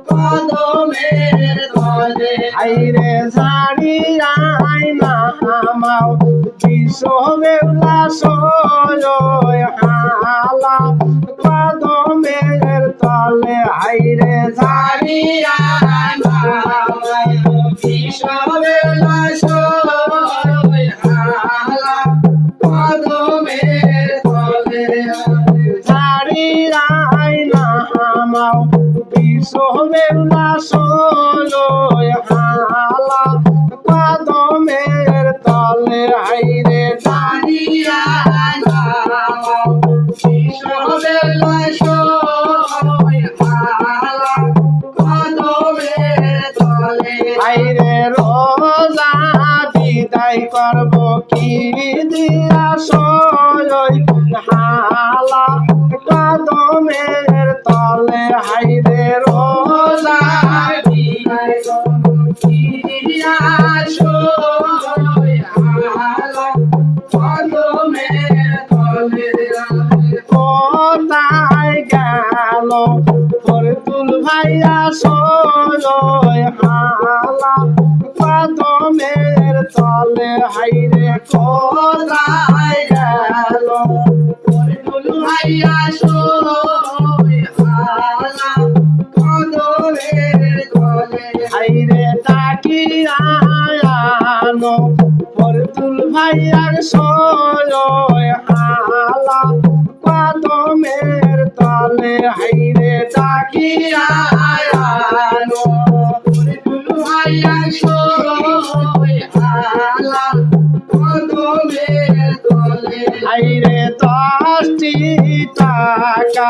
কদমের তলে আইরে ঝাড়িয়া আইনা হামাও বিশ্ব বেউলা সয় হালা কদমের তলে আইরে ঝাড়িয়া বিশ্ববেলা সয় হালা কদমের তলে ঝাড়িয়া আইনা হামাও বিশ্ব বেউলা সয় হালা কদমের তলে আইরে দাঁড়িয়া বিশ্ববেলা সয় হালা কদমের তলে আইরে রোজা বিদায় করব কি দিয়া সয় হালা কদমের তলে আইরে রোজা বিদায় করিয়া সয় হালা কদমের তলে কোথায় গেল ফরতুল ভাইয়া সয় হালা কদমের তলে হাইরে কোথায় গেল ভাইয়া সয় হালা কদমের তলে হাইরে তাকিয়া আনো ফরতুল ভাইয়ার সয় হালা কদমের তলে হাইরে তাকিয়া আনো ভাইয়া সয় হালা কদমের তলে হাইরে 10টি টাকা